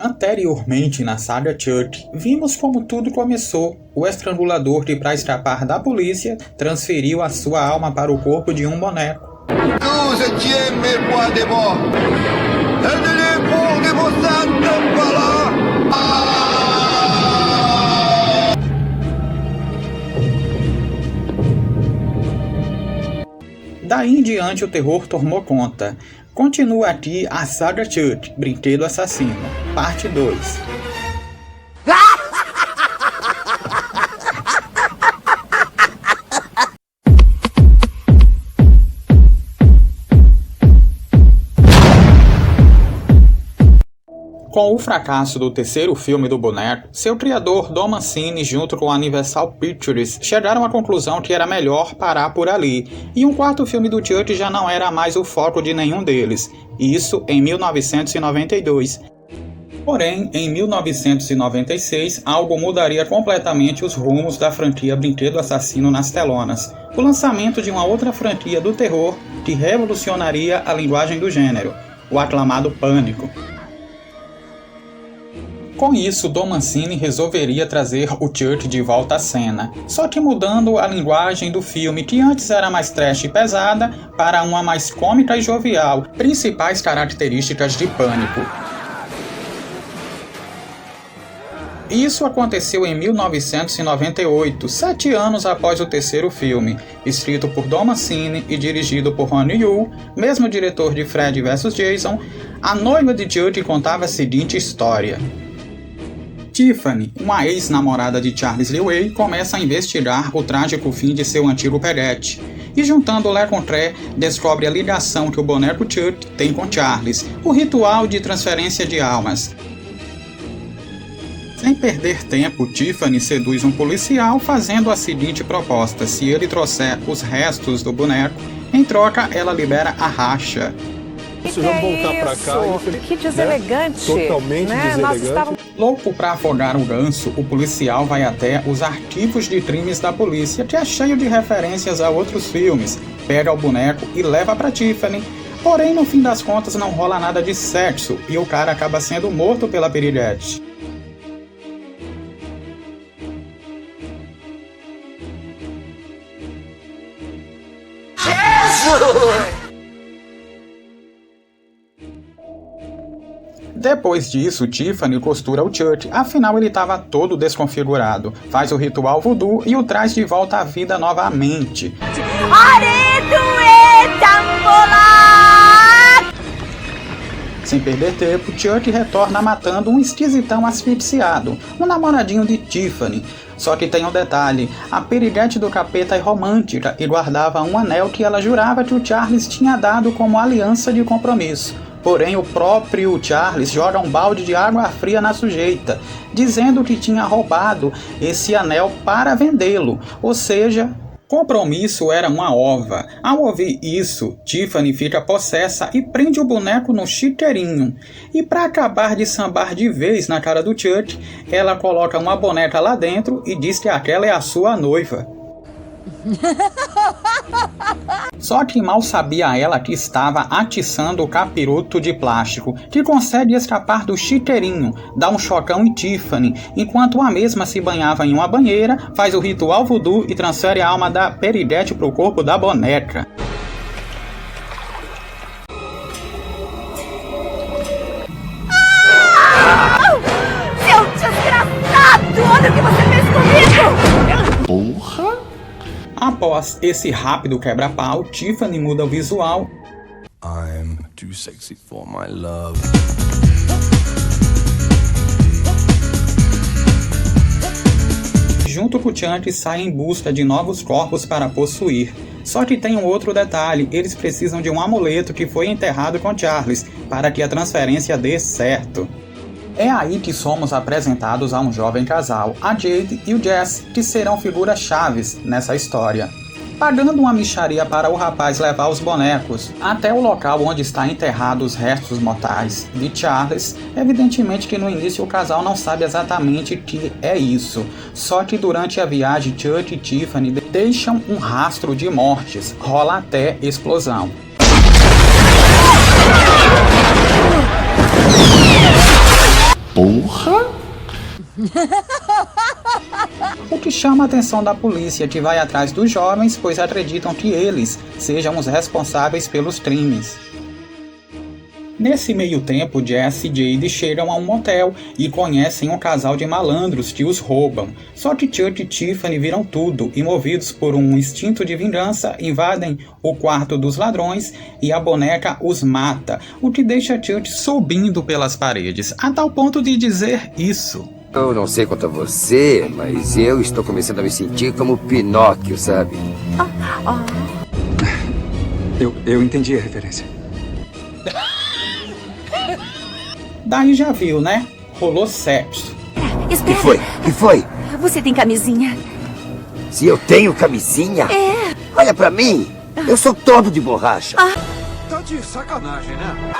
Anteriormente na saga Chuck, vimos como tudo começou. O estrangulador que, para escapar da polícia, transferiu a sua alma para o corpo de um boneco. Daí em diante o terror tomou conta. Continua aqui a saga Chuck, Brinquedo Assassino, parte 2. Com o fracasso do terceiro filme do boneco, seu criador Don Mancini junto com a Universal Pictures chegaram à conclusão que era melhor parar por ali, e um quarto filme do Chuck já não era mais o foco de nenhum deles, isso em 1992. Porém, em 1996, algo mudaria completamente os rumos da franquia Brinquedo Assassino nas telonas, o lançamento de uma outra franquia do terror que revolucionaria a linguagem do gênero, o aclamado Pânico. Com isso, Don Mancini resolveria trazer o Chuck de volta à cena, só que mudando a linguagem do filme, que antes era mais trash e pesada, para uma mais cômica e jovial, principais características de Pânico. Isso aconteceu em 1998, 7 anos após o terceiro filme, escrito por Don Mancini e dirigido por Ron Yu, mesmo diretor de Fred vs Jason. A noiva de Chuck contava a seguinte história. Tiffany, uma ex-namorada de Charles Lee Ray, começa a investigar o trágico fim de seu antigo peguete, e juntando Lé com Tré, descobre a ligação que o boneco Chuck tem com Charles, o ritual de transferência de almas. Sem perder tempo, Tiffany seduz um policial fazendo a seguinte proposta: se ele trouxer os restos do boneco, em troca ela libera a racha. Vamos voltar pra cá. Que deselegante. Totalmente deselegante. Louco para afogar o ganso, o policial vai até os arquivos de crimes da polícia, que é cheio de referências a outros filmes, pega o boneco e leva para Tiffany. Porém, no fim das contas, não rola nada de sexo e o cara acaba sendo morto pela piriguete. Depois disso, Tiffany costura o Chuck, afinal ele estava todo desconfigurado, faz o ritual voodoo e o traz de volta à vida novamente. Sem perder tempo, Chuck retorna matando um esquisitão asfixiado, um namoradinho de Tiffany. Só que tem um detalhe, a piriguete do capeta é romântica e guardava um anel que ela jurava que o Charles tinha dado como aliança de compromisso. Porém, o próprio Charles joga um balde de água fria na sujeita, dizendo que tinha roubado esse anel para vendê-lo, ou seja, compromisso era uma ova. Ao ouvir isso, Tiffany fica possessa e prende o boneco no chiqueirinho. E para acabar de sambar de vez na cara do Chuck, ela coloca uma boneca lá dentro e diz que aquela é a sua noiva. Só que mal sabia ela que estava atiçando o capiroto de plástico, que consegue escapar do chiqueirinho, dá um chocão em Tiffany, enquanto a mesma se banhava em uma banheira, faz o ritual voodoo e transfere a alma da piriguete para o corpo da boneca. Seu desgraçado! Olha o que você fez comigo! Porra! Após esse rápido quebra-pau, Tiffany muda o visual. I'm too sexy for my love. Junto com Chuck, sai em busca de novos corpos para possuir. Só que tem um outro detalhe, eles precisam de um amuleto que foi enterrado com Charles, para que a transferência dê certo. É aí que somos apresentados a um jovem casal, a Jade e o Jesse, que serão figuras chaves nessa história. Pagando uma mixaria para o rapaz levar os bonecos até o local onde está enterrado os restos mortais de Charles, evidentemente que no início o casal não sabe exatamente o que é isso. Só que durante a viagem, Chuck e Tiffany deixam um rastro de mortes, rola até explosão. O que chama a atenção da polícia, que vai atrás dos jovens, pois acreditam que eles sejam os responsáveis pelos crimes. Nesse meio tempo, Jess e Jade chegam a um motel e conhecem um casal de malandros que os roubam. Só que Chuck e Tiffany viram tudo e, movidos por um instinto de vingança, invadem o quarto dos ladrões e a boneca os mata, o que deixa Chuck subindo pelas paredes, a tal ponto de dizer isso. Eu não sei quanto a você, mas eu estou começando a me sentir como Pinóquio, sabe? Eu entendi a referência. Daí já viu, né? Rolou sexo. Espera. Que foi? Você tem camisinha? Se eu tenho camisinha? É. Olha pra mim! Eu sou todo de borracha. Tá de sacanagem, né?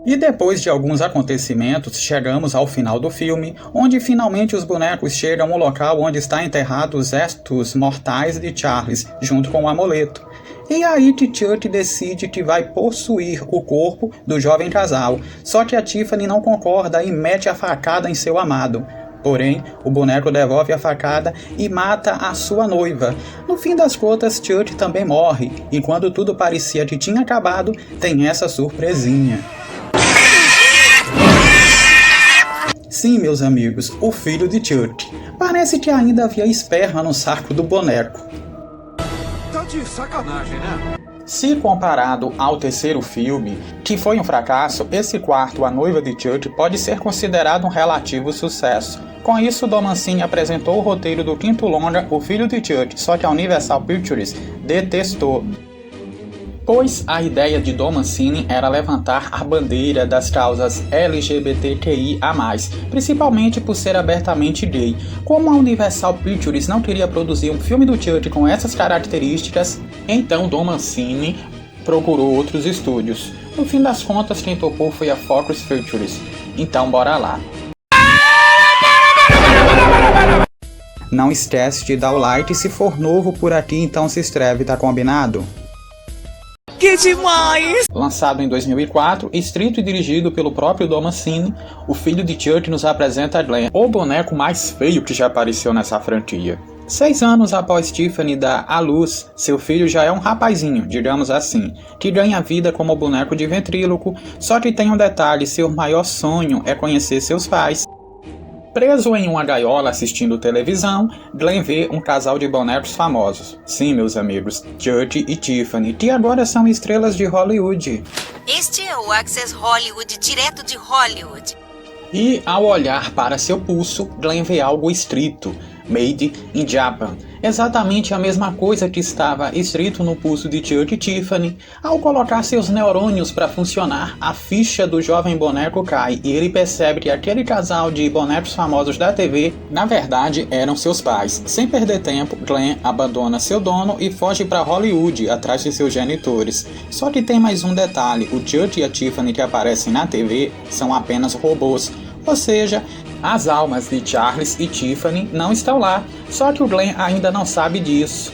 E depois de alguns acontecimentos, chegamos ao final do filme, onde finalmente os bonecos chegam ao local onde está enterrado os restos mortais de Charles, junto com o amuleto. E aí que Chuck decide que vai possuir o corpo do jovem casal, só que a Tiffany não concorda e mete a facada em seu amado. Porém, o boneco devolve a facada e mata a sua noiva. No fim das contas, Chuck também morre, e quando tudo parecia que tinha acabado, tem essa surpresinha. Sim, meus amigos, o filho de Chuck. Parece que ainda havia esperma no saco do boneco. Tá de sacanagem, né? Se comparado ao terceiro filme, que foi um fracasso, esse quarto, A Noiva de Chuck, pode ser considerado um relativo sucesso. Com isso, Don Mancini apresentou o roteiro do quinto longa, O Filho de Chuck, só que a Universal Pictures detestou. Pois a ideia de Don Mancini era levantar a bandeira das causas LGBTQIA+, principalmente por ser abertamente gay. Como a Universal Pictures não queria produzir um filme do Chuck com essas características, então Don Mancini procurou outros estúdios. No fim das contas, quem topou foi a Focus Features. Então bora lá. Não esquece de dar o like, se for novo por aqui então se inscreve, tá combinado? Que demais! Lançado em 2004, escrito e dirigido pelo próprio Don Mancini, O Filho de Chuck nos apresenta Glenn, o boneco mais feio que já apareceu nessa franquia. 6 anos após Tiffany dar à luz, seu filho já é um rapazinho, digamos assim, que ganha vida como boneco de ventríloco, só que tem um detalhe, seu maior sonho é conhecer seus pais. Preso em uma gaiola assistindo televisão, Glenn vê um casal de bonecos famosos. Sim, meus amigos, Chuck e Tiffany, que agora são estrelas de Hollywood. Este é o Access Hollywood, direto de Hollywood. E ao olhar para seu pulso, Glenn vê algo escrito, Made in Japan. Exatamente a mesma coisa que estava escrito no pulso de Chuck e Tiffany. Ao colocar seus neurônios para funcionar, a ficha do jovem boneco cai e ele percebe que aquele casal de bonecos famosos da TV, na verdade, eram seus pais. Sem perder tempo, Glenn abandona seu dono e foge para Hollywood, atrás de seus genitores. Só que tem mais um detalhe, o Chuck e a Tiffany que aparecem na TV são apenas robôs. Ou seja, as almas de Charles e Tiffany não estão lá, só que o Glenn ainda não sabe disso.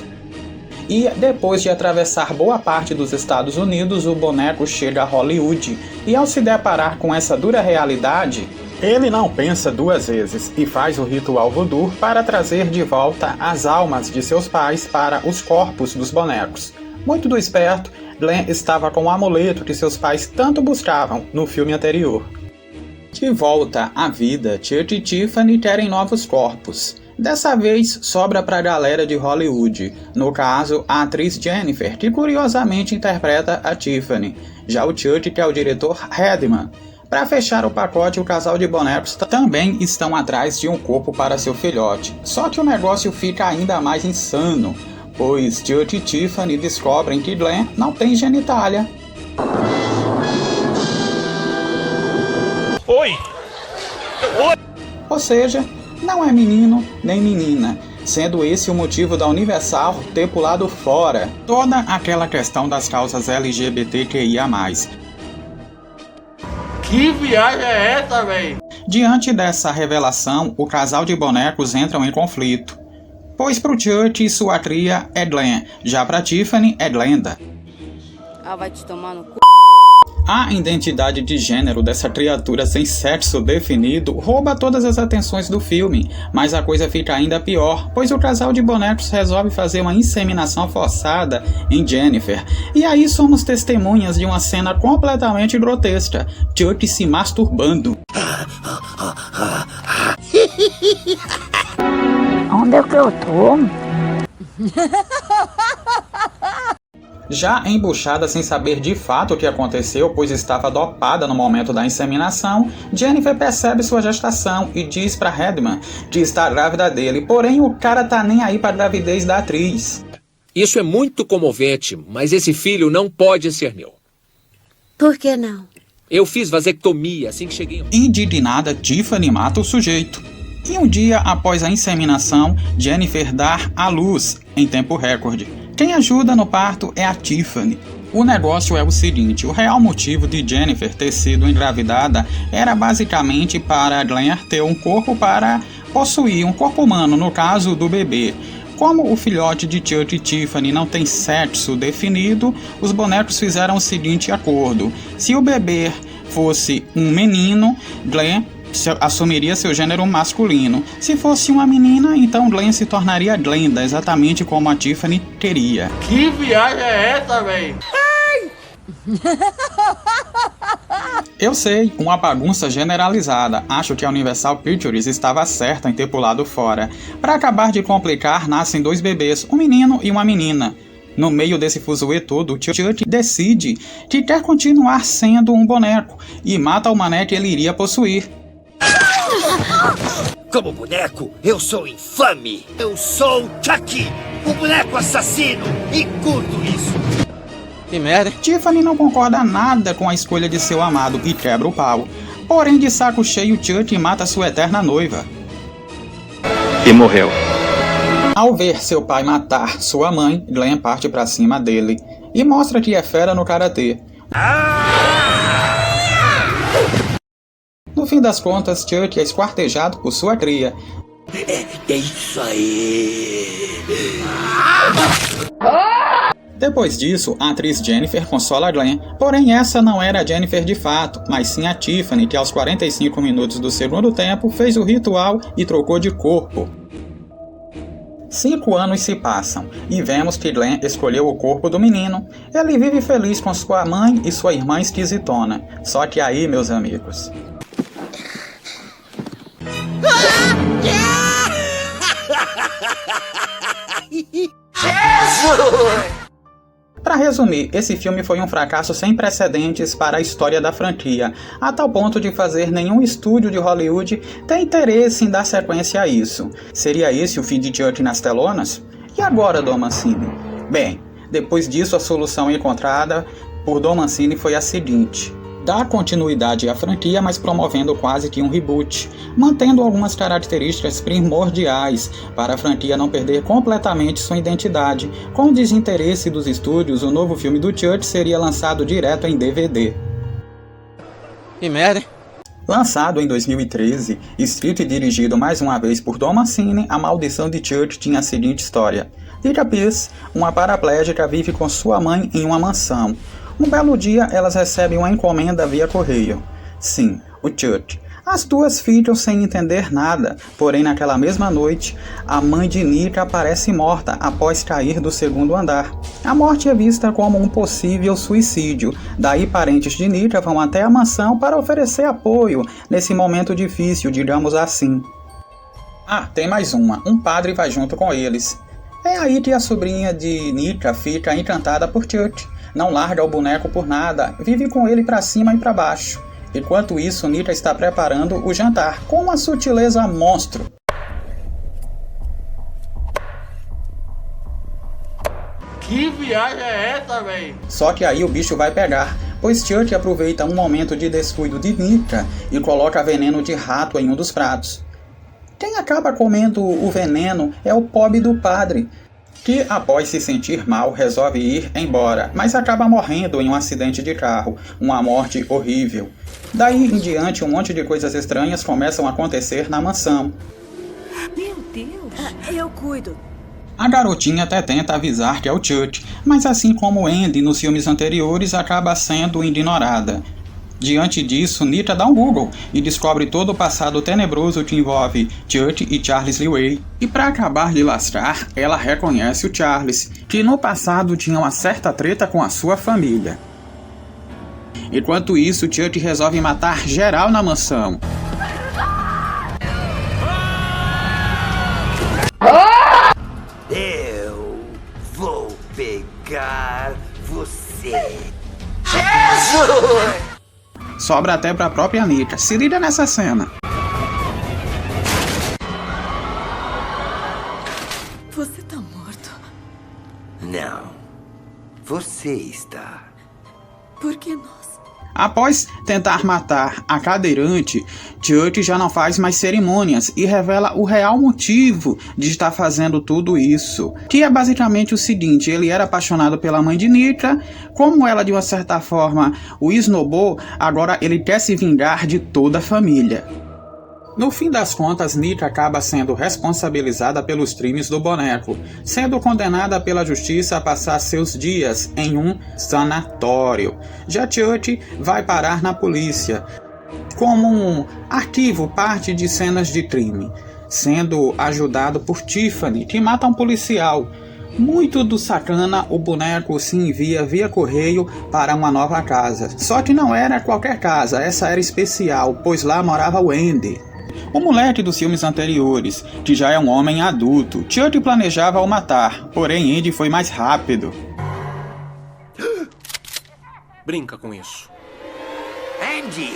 E depois de atravessar boa parte dos Estados Unidos, o boneco chega a Hollywood, e ao se deparar com essa dura realidade, ele não pensa duas vezes e faz o ritual voodoo para trazer de volta as almas de seus pais para os corpos dos bonecos. Muito do esperto, Glenn estava com o amuleto que seus pais tanto buscavam no filme anterior. De volta à vida, Chuck e Tiffany querem novos corpos. Dessa vez, sobra pra galera de Hollywood. No caso, a atriz Jennifer, que curiosamente interpreta a Tiffany. Já o Chuck, que é o diretor Redman. Para fechar o pacote, o casal de bonecos também estão atrás de um corpo para seu filhote. Só que o negócio fica ainda mais insano, pois Chuck e Tiffany descobrem que Glenn não tem genitália. Oi! Ou seja, não é menino nem menina, sendo esse o motivo da Universal ter pulado fora toda aquela questão das causas LGBTQIA+. Que viagem é essa, véi? Diante dessa revelação, o casal de bonecos entram em conflito, pois pro Chuck sua cria é Glenn, já pra Tiffany é Glenda. Ah, vai te tomar no c... A identidade de gênero dessa criatura sem sexo definido rouba todas as atenções do filme, mas a coisa fica ainda pior, pois o casal de bonecos resolve fazer uma inseminação forçada em Jennifer, e aí somos testemunhas de uma cena completamente grotesca, Chuck se masturbando. Onde é que eu tô? Já embuchada sem saber de fato o que aconteceu, pois estava dopada no momento da inseminação, Jennifer percebe sua gestação e diz para Redman que está grávida dele, porém o cara tá nem aí para a gravidez da atriz. Isso é muito comovente, mas esse filho não pode ser meu. Por que não? Eu fiz vasectomia assim que cheguei. Indignada, Tiffany mata o sujeito. E um dia após a inseminação, Jennifer dá à luz em tempo recorde. Quem ajuda no parto é a Tiffany. O negócio é o seguinte, o real motivo de Jennifer ter sido engravidada era basicamente para Glenn ter um corpo para possuir, um corpo humano, no caso do bebê. Como o filhote de Chuck e Tiffany não tem sexo definido, os bonecos fizeram o seguinte acordo. Se o bebê fosse um menino, Glenn assumiria seu gênero masculino. Se fosse uma menina, então Glenn se tornaria Glenda, exatamente como a Tiffany queria. Que viagem é essa, véi? Eu sei, uma bagunça generalizada. Acho que a Universal Pictures estava certa em ter pulado fora. Para acabar de complicar, nascem dois bebês, um menino e uma menina. No meio desse fuzuê todo, Chuck decide que quer continuar sendo um boneco e mata o mané que ele iria possuir. Como boneco, eu sou infame. Eu sou Chucky, o boneco assassino, e curto isso. Que merda. Tiffany não concorda nada com a escolha de seu amado e quebra o pau. Porém, de saco cheio, Chuck mata sua eterna noiva. E morreu. Ao ver seu pai matar sua mãe, Glenn parte pra cima dele e mostra que é fera no karatê. No fim das contas, Chuck é esquartejado por sua cria. É isso aí. Depois disso, a atriz Jennifer consola Glenn, porém essa não era a Jennifer de fato, mas sim a Tiffany, que aos 45 minutos do segundo tempo fez o ritual e trocou de corpo. 5 anos se passam, e vemos que Glenn escolheu o corpo do menino. Ele vive feliz com sua mãe e sua irmã esquisitona. Só que aí, meus amigos... Para resumir, esse filme foi um fracasso sem precedentes para a história da franquia, a tal ponto de fazer nenhum estúdio de Hollywood ter interesse em dar sequência a isso. Seria esse o fim de Chuck nas telonas? E agora, Don Mancini? Bem, depois disso a solução encontrada por Don Mancini foi a seguinte: dar continuidade à franquia, mas promovendo quase que um reboot, mantendo algumas características primordiais para a franquia não perder completamente sua identidade. Com o desinteresse dos estúdios, o novo filme do Chuck seria lançado direto em DVD. Que merda. Lançado em 2013, escrito e dirigido mais uma vez por Don Mancini, A Maldição de Chuck tinha a seguinte história. Lydia Pearce, uma paraplégica, vive com sua mãe em uma mansão. Um belo dia, elas recebem uma encomenda via correio. Sim, o Chuck. As duas ficam sem entender nada, porém naquela mesma noite, a mãe de Nika aparece morta após cair do segundo andar. A morte é vista como um possível suicídio, daí parentes de Nika vão até a mansão para oferecer apoio nesse momento difícil, digamos assim. Ah, tem mais uma, um padre vai junto com eles. É aí que a sobrinha de Nika fica encantada por Chuck. Não larga o boneco por nada, vive com ele pra cima e pra baixo. Enquanto isso, Nika está preparando o jantar, com uma sutileza monstro. Que viagem é essa, véi? Só que aí o bicho vai pegar, pois Chuck aproveita um momento de descuido de Nika e coloca veneno de rato em um dos pratos. Quem acaba comendo o veneno é o pobre do padre, que após se sentir mal resolve ir embora, mas acaba morrendo em um acidente de carro, uma morte horrível. Daí em diante um monte de coisas estranhas começam a acontecer na mansão. Meu Deus. Eu cuido. A garotinha até tenta avisar que é o Chuck, mas assim como Andy nos filmes anteriores, acaba sendo ignorada. Diante disso, Nita dá um Google e descobre todo o passado tenebroso que envolve Chuck e Charles Lee Ray. E para acabar de lastrar, ela reconhece o Charles, que no passado tinha uma certa treta com a sua família. Enquanto isso, Chuck resolve matar geral na mansão. Eu vou pegar você. Sobra até pra própria Nita. Se liga nessa cena. Você tá morto. Não, você está. Por que nós? Após tentar matar a cadeirante, Chuck já não faz mais cerimônias e revela o real motivo de estar fazendo tudo isso. Que é basicamente o seguinte: ele era apaixonado pela mãe de Nita, como ela de uma certa forma o esnobou, agora ele quer se vingar de toda a família. No fim das contas, Nita acaba sendo responsabilizada pelos crimes do boneco, sendo condenada pela justiça a passar seus dias em um sanatório. Já Chuck vai parar na polícia, como um arquivo parte de cenas de crime, sendo ajudado por Tiffany, que mata um policial. Muito do sacana, o boneco se envia via correio para uma nova casa. Só que não era qualquer casa, essa era especial, pois lá morava o Andy, o moleque dos filmes anteriores, que já é um homem adulto. Chuck planejava o matar, porém Andy foi mais rápido. Brinca com isso. Andy!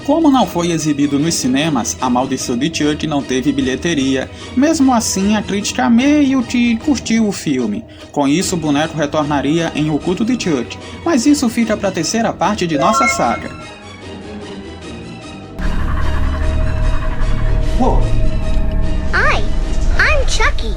Como não foi exibido nos cinemas, A Maldição de Chuck não teve bilheteria. Mesmo assim, a crítica meio que curtiu o filme. Com isso, o boneco retornaria em O Culto de Chuck, mas isso fica para a terceira parte de nossa saga. Hi, I'm Chucky.